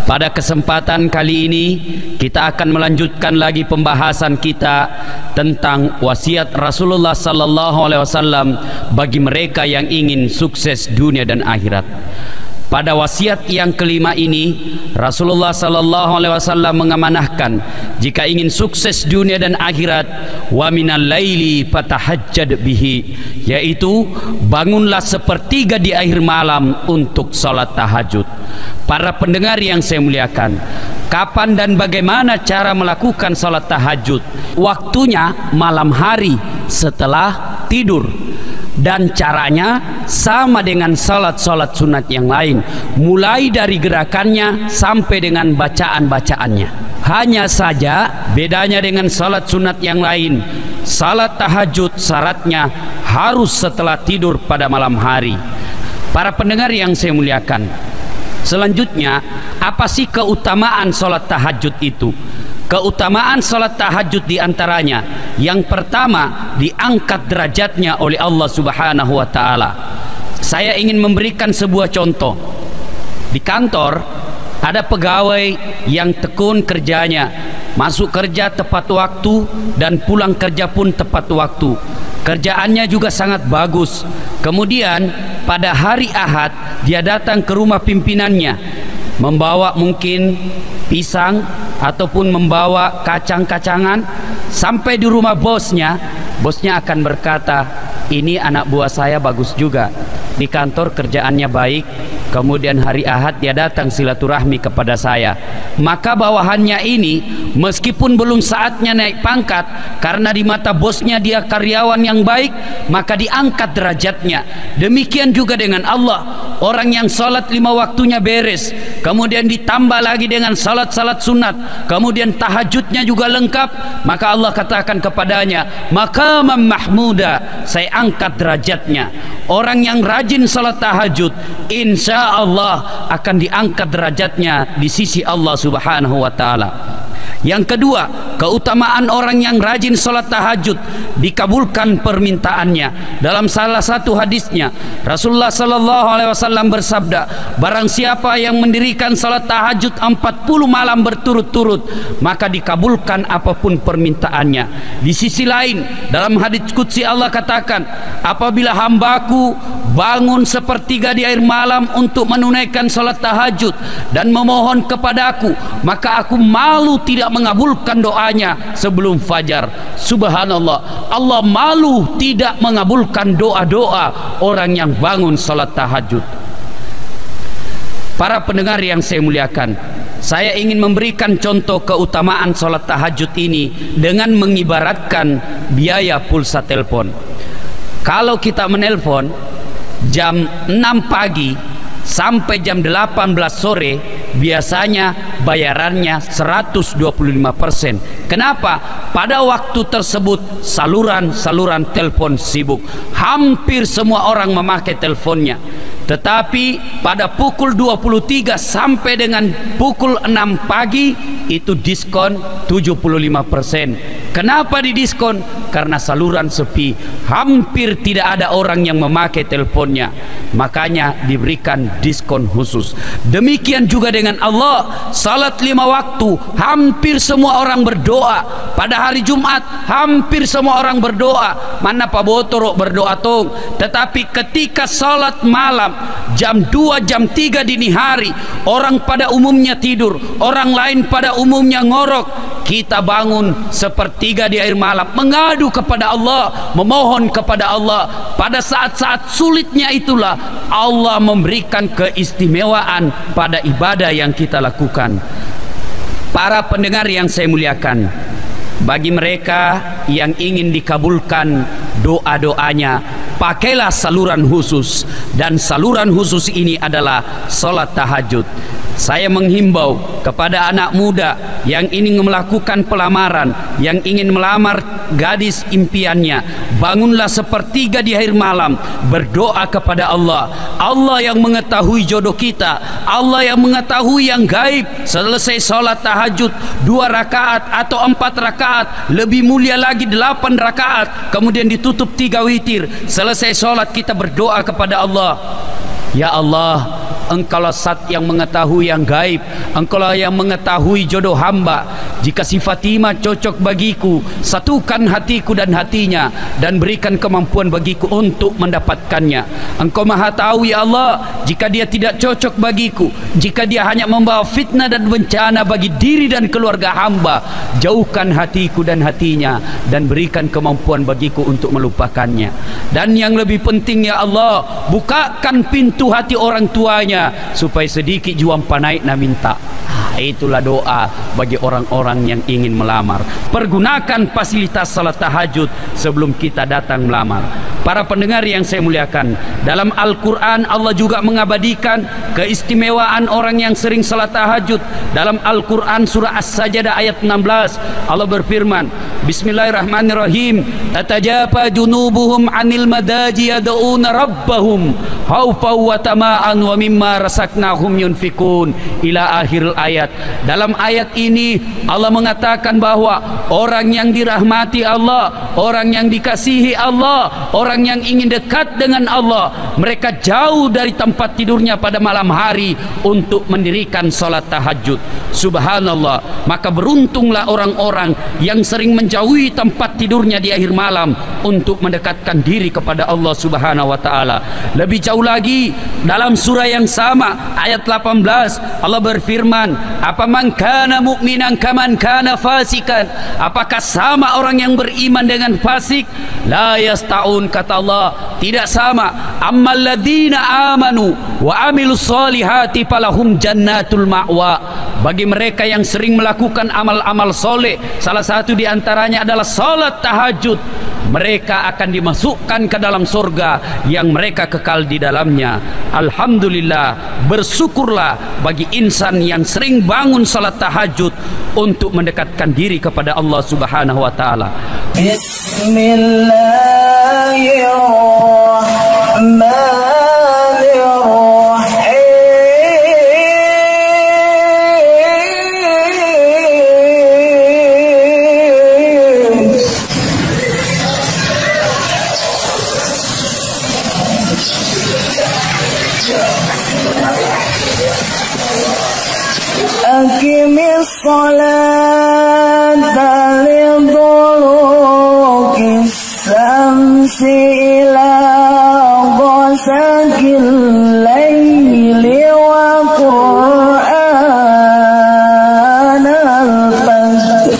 Pada kesempatan kali ini kita akan melanjutkan lagi pembahasan kita tentang wasiat Rasulullah sallallahu alaihi wasallam bagi mereka yang ingin sukses dunia dan akhirat. Pada wasiat yang kelima ini Rasulullah sallallahu alaihi wasallam mengamanahkan, jika ingin sukses dunia dan akhirat, wa minal laili fatahajjad bihi, yaitu bangunlah sepertiga di akhir malam untuk salat tahajud. Para pendengar yang saya muliakan, kapan dan bagaimana cara melakukan salat tahajud? Waktunya malam hari setelah tidur, dan caranya sama dengan salat-salat sunat yang lain, mulai dari gerakannya sampai dengan bacaan-bacaannya. Hanya saja bedanya dengan salat sunat yang lain, salat tahajud syaratnya harus setelah tidur pada malam hari. Para pendengar yang saya muliakan, selanjutnya apa sih keutamaan salat tahajud itu? Keutamaan salat tahajud diantaranya, yang pertama, diangkat derajatnya oleh Allah Subhanahu wa Ta'ala. Saya ingin memberikan sebuah contoh. Di kantor ada pegawai yang tekun kerjanya, masuk kerja tepat waktu dan pulang kerja pun tepat waktu. Kerjaannya juga sangat bagus. Kemudian pada hari Ahad dia datang ke rumah pimpinannya, membawa mungkin pisang ataupun membawa kacang-kacangan. Sampai di rumah bosnya, bosnya akan berkata, ini anak buah saya bagus juga, di kantor kerjaannya baik, kemudian hari Ahad dia datang silaturahmi kepada saya. Maka bawahannya ini meskipun belum saatnya naik pangkat, karena di mata bosnya dia karyawan yang baik, maka diangkat derajatnya. Demikian juga dengan Allah. Orang yang salat 5 waktunya beres, kemudian ditambah lagi dengan salat-salat sunat, kemudian tahajudnya juga lengkap, maka Allah katakan kepadanya, maqaman mahmuda, saya angkat derajatnya. Orang yang rajin salat tahajud, insya Allah akan diangkat derajatnya di sisi Allah Subhanahu wa Ta'ala. Yang kedua, keutamaan orang yang rajin salat tahajud, dikabulkan permintaannya. Dalam salah satu hadisnya Rasulullah sallallahu alaihi wasallam bersabda, barang siapa yang mendirikan salat tahajud 40 malam berturut-turut, maka dikabulkan apapun permintaannya. Di sisi lain, dalam hadis qudsi Allah katakan, apabila hambaku bangun sepertiga di akhir malam untuk menunaikan salat tahajud dan memohon kepadaku, maka aku malu tidak mengabulkan doanya sebelum fajar. Subhanallah, Allah malu tidak mengabulkan doa-doa orang yang bangun salat tahajud. Para pendengar yang saya muliakan, saya ingin memberikan contoh keutamaan salat tahajud ini dengan mengibaratkan biaya pulsa telepon. Kalau kita menelpon jam 6 pagi sampai jam 18 sore, biasanya bayarannya 125%. Kenapa? Pada waktu tersebut saluran telepon sibuk, hampir semua orang memakai teleponnya. Tetapi pada pukul 23 sampai dengan pukul 6 pagi itu diskon 75%. Kenapa didiskon? Karena saluran sepi, hampir tidak ada orang yang memakai teleponnya, makanya diberikan diskon khusus. Demikian juga dengan Allah, salat 5 waktu hampir semua orang berdoa. Pada hari Jumat hampir semua orang berdoa, mana Pak Botorok berdoa tong. Tetapi ketika salat malam jam 2 jam 3 dini hari, orang pada umumnya tidur, orang lain pada umumnya ngorok, kita bangun sepertiga di akhir malam mengadu kepada Allah, memohon kepada Allah. Pada saat-saat sulitnya itulah Allah memberikan keistimewaan pada ibadah yang kita lakukan. Para pendengar yang saya muliakan, bagi mereka yang ingin dikabulkan doa-doanya, pakailah saluran khusus, dan saluran khusus ini adalah salat tahajud. Saya menghimbau kepada anak muda yang ingin melakukan pelamaran, yang ingin melamar gadis impiannya, bangunlah sepertiga di akhir malam, berdoa kepada Allah. Allah yang mengetahui jodoh kita, Allah yang mengetahui yang gaib. Selesai sholat tahajud 2 rakaat atau 4 rakaat, lebih mulia lagi 8 rakaat, kemudian ditutup 3 witir. Selesai sholat kita berdoa kepada Allah, ya Allah, Engkaulah Zat yang mengetahui yang gaib, Engkaulah yang mengetahui jodoh hamba. Jika si Fatimah cocok bagiku, satukan hatiku dan hatinya, dan berikan kemampuan bagiku untuk mendapatkannya. Engkau Maha tahu ya Allah, jika dia tidak cocok bagiku, jika dia hanya membawa fitnah dan bencana bagi diri dan keluarga hamba, jauhkan hatiku dan hatinya, dan berikan kemampuan bagiku untuk melupakannya. Dan yang lebih penting ya Allah, bukakan pintu hati orang tuanya supaya sedikit juang panaik na minta. Itulah doa bagi orang-orang yang ingin melamar. Pergunakan fasilitas salat tahajud sebelum kita datang melamar. Para pendengar yang saya muliakan, dalam Al-Quran Allah juga mengabadikan keistimewaan orang yang sering salat tahajud. Dalam Al-Quran surah As-Sajdah ayat 16, Allah berfirman, Bismillahirrahmanirrahim, tatajafa junubuhum anil madaji yad'una rabbahum khaufaw wa tama'an wa mimma rasaknahum yunfikun, ila akhir ayat. Dalam ayat ini Allah mengatakan bahwa orang yang dirahmati Allah, orang yang dikasihi Allah, orang yang ingin dekat dengan Allah, mereka jauh dari tempat tidurnya pada malam hari untuk mendirikan salat tahajud. Subhanallah, maka beruntunglah orang-orang yang sering menjauhi tempat tidurnya di akhir malam untuk mendekatkan diri kepada Allah Subhanahu wa taala. Lebih jauh lagi, dalam surah yang sama ayat 18 Allah berfirman, apaman kana mu'minan kaman kana fasikan, apakah sama orang yang beriman dengan fasik? La yasta'un, kata Allah, tidak sama. Ammal ladzina amanu wa amilus solihati falahum jannatul ma'wa. Bagi mereka yang sering melakukan amal-amal soleh, salah satu di antaranya adalah salat tahajud, mereka akan dimasukkan ke dalam surga yang mereka kekal di dalamnya. Alhamdulillah, bersyukurlah bagi insan yang sering bangun salat tahajud untuk mendekatkan diri kepada Allah Subhanahu wa taala. Bismillahirrahmanirrahim. Aqimis salata liduluki samsi ila ghasaqil laili wa qur'anal fajr.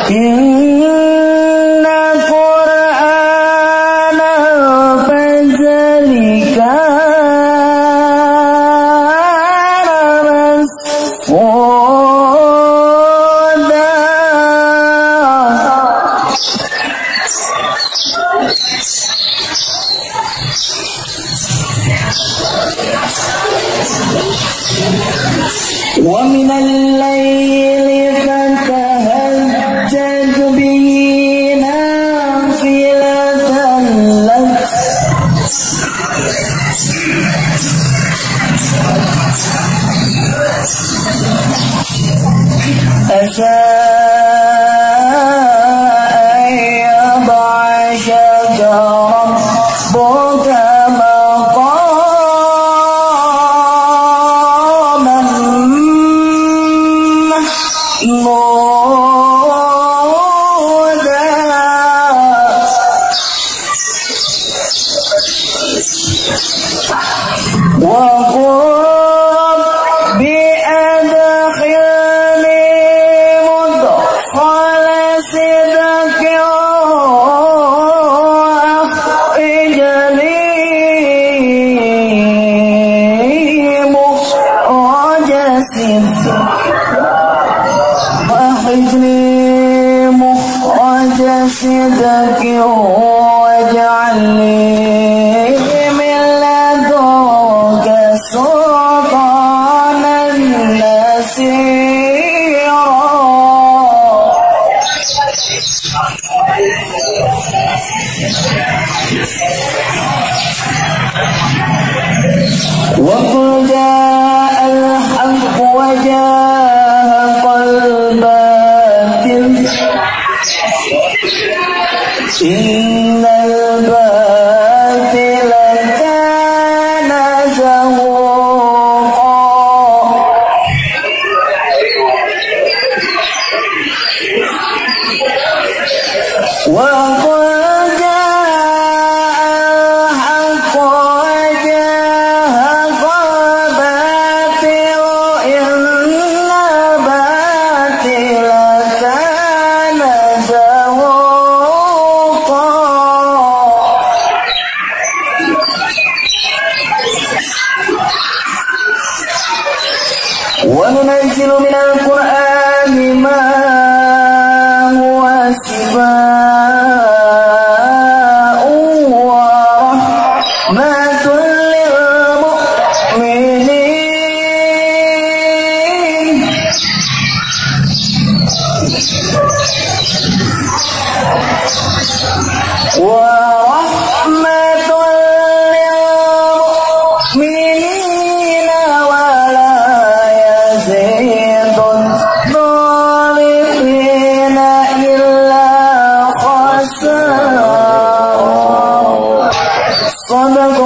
Inna Qur'anal fajri kana mas'uda. Wa minal layli fatahajjad bihi nafilatan lak asa an yab'athaka rabbuka waj'alni min ladunka وننزل من القرآن ما هو شفاء ورحمة للمؤمنين ورحمة للمؤمنين ولا يزيد الظالمين إلا خسارا. صدق